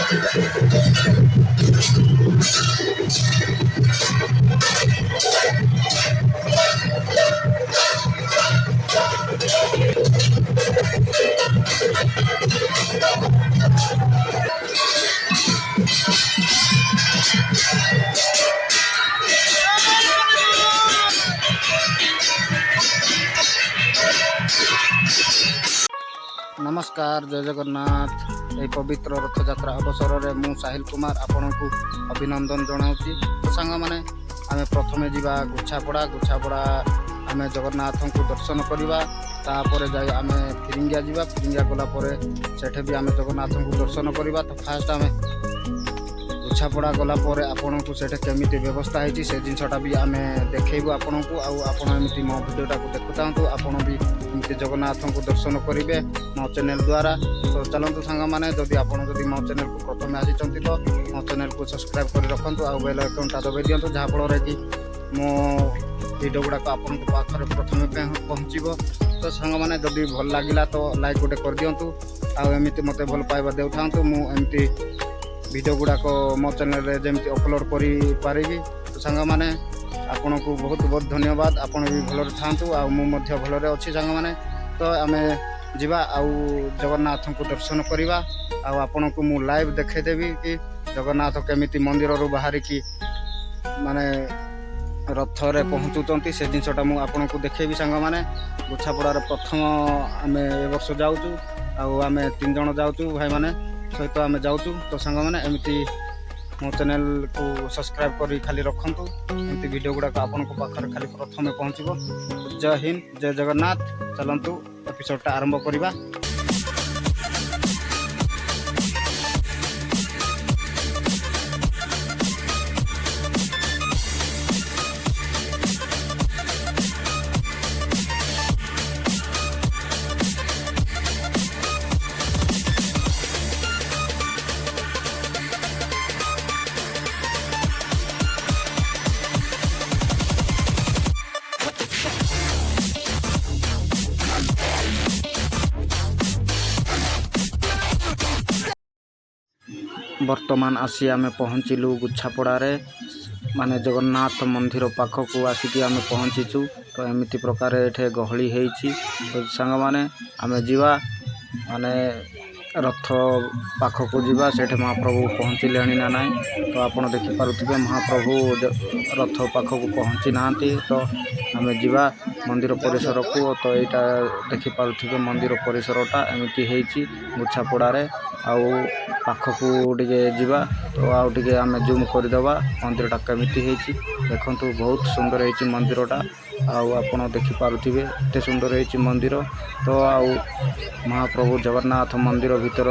नमस्कार जय जगन्नाथ। यह पवित्र रथयात्रा अवसर में मु साहिल कुमार आपण को अभिनंदन जनाऊँगी। तो सांग मैंने आम प्रथमे जा गुछापड़ा आम जगन्नाथ को दर्शन करवा तापर जाए आम फिरिंगिया जा फिरिंगिया गलापर सेठे भी आम जगन्नाथ को दर्शन करवा। तो फास्ट आम गुछापड़ा गलापर आपण को सेठे केमिति व्यवस्था है से जिनटा भी आम देखू आपण को आमती मो भिडियोटा को देखु था आपण भी एमती जगन्नाथ को दर्शन करेंगे मो चैनल द्वारा। तो चलतु सांग मैंने जदि आप मो चैनल को प्रथम आसी तो मो चैनल को सब्सक्राइब कर रखु आ बेल आइकनटा दबाई दिंतु जहाँफल कि मो वीडियो गुड़ाक आपण पाखे प्रथम पहुँचो। तो सांग मैंने जदि भल लगे तो लाइक गोटे कर दिंतु आमती मत भल पाइबा दे था मुझे वीडियो गुड़ाक मो चैनल जमी अपलोड करी। तो सांग मैंने आपन को बहुत बहुत धन्यवाद। आपन भी भलरे थांतु आ मु भलरे अच्छी सांग मैंने। तो आम जीवा आउ जगन्नाथ को दर्शन करवा आपन को मु लाइव देखेदेवी कि जगन्नाथ केमिति मंदिर रू बाहर की माने रथ रे पहुँचुंट से जिनटा मुझे आपन को देखेबी सांग मैंने। गुछापड़ार प्रथम आम ए वर्ष जाऊँ आम 3 जण जाऊँ भाई मैंने सहित आम जाऊँ। तो सांग मैंने एमती मो चैनल को सब्सक्राइब कर खाली रखु एमती वीडियो गुड़ाक आपण को पाखर खाली प्रथम पहुँचो। जय हिंद जय जगन्नाथ। चलतु एपिसोडटा आरंभ करवा। वर्तमान आसी आम पहुँचलु गुछापड़ारे माने जगन्नाथ मंदिर पाखक आसिकी आम पहुँचीचु। तो एमती प्रकार ये गहली होती। तो सांग मैंने आम जीवा माने रथ पाखक जीवा सेठ महाप्रभु पहुँचले ना ना। तो आप देखिपे महाप्रभु रथ पाखक पहुँची ना। तो आम जीवा मंदिर परिसर को। तो यहाँ देखिपे मंदिर परिसरटा एमती होती गुछापड़ारे आउ पाखक टे जीवा। तो आउ टे आम जूम करदेवा मंदिरटा केमिति होती देखु बहुत सुंदर होती मंदिरटा आपण देखिपे एते सुंदर होती मंदिर। तो आउ महाप्रभु जगन्नाथ मंदिर भितर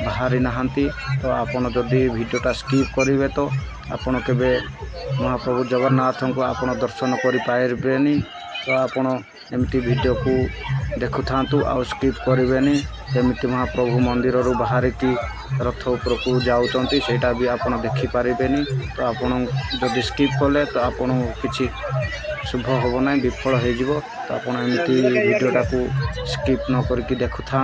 बाहरी नहांती। तो आपण जदि वीडियोटा स्किप करेंगे तो आपण केबे महाप्रभु जगन्नाथ को आपण दर्शन कर पारेनि। तो आपण एमती वीडियो को देखु था आउ स्किप करेंगे जमीती महाप्रभु मंदिर बाहर की रथ उपर को जाऊँच सेटा भी आपण देखिपारेनि। तो आपण जदि स्किप कले तो आपण किसी शुभ हम ना विफल हो। तो आपण एमती वीडियोटा को स्किप न करके देखु था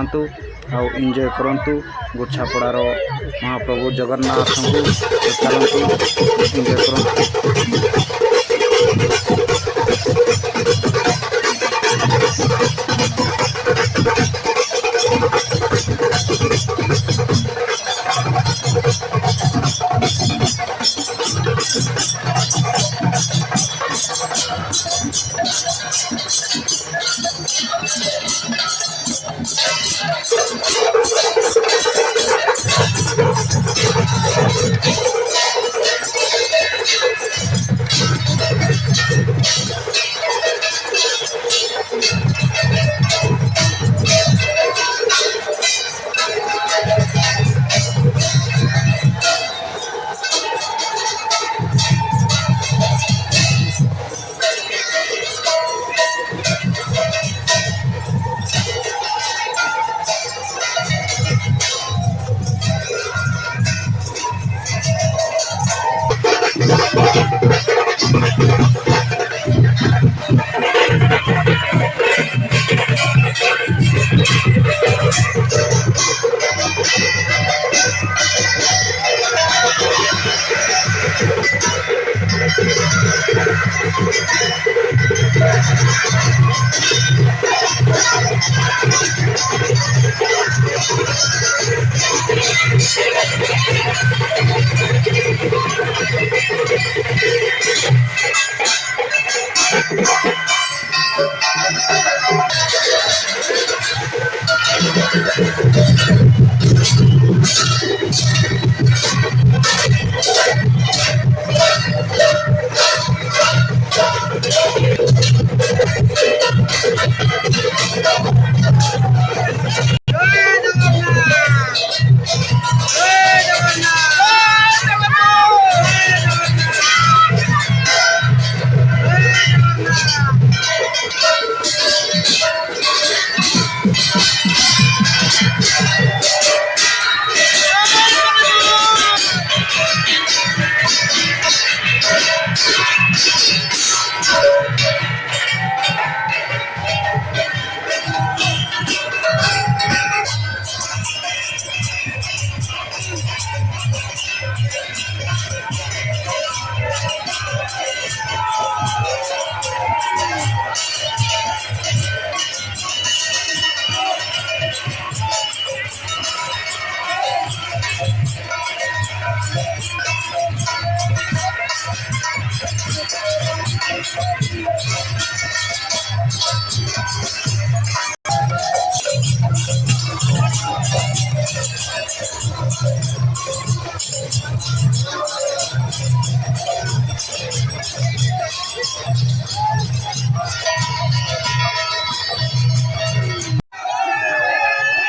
आउ एंजॉय करंतु गुछापड़ार महाप्रभु जगन्नाथ को। चलतु एंजॉय करंतु।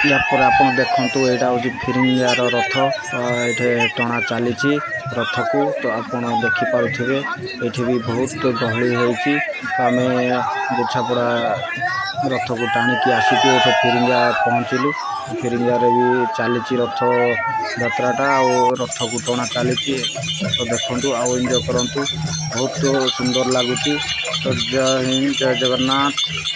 या पर आपण देखंतु एटा होची फिरिंगार रथ एठे टणा चलीची रथ को तो आपण देखि पारुथिबे एठे भी बहुत गहली होईची आमे गुछापड़ा रथ को टाणी की आसीके एठे फिरिंगा पहुंचिलु फिरिंगा रे भी चलीची रथ यात्राटा और रथ को टणा चलीची तो देखंतु आ एन्जॉय करंतु बहुत सुंदर लागुची तो जय हिंद जय जगन्नाथ।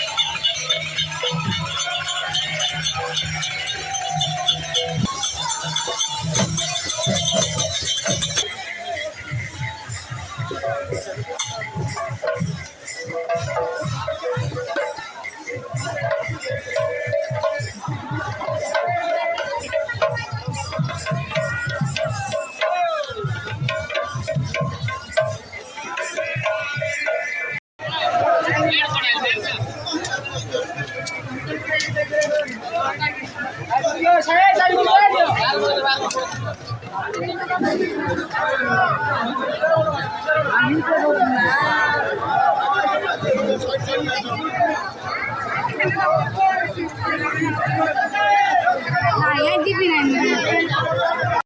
हाँ, ये जीपी नहीं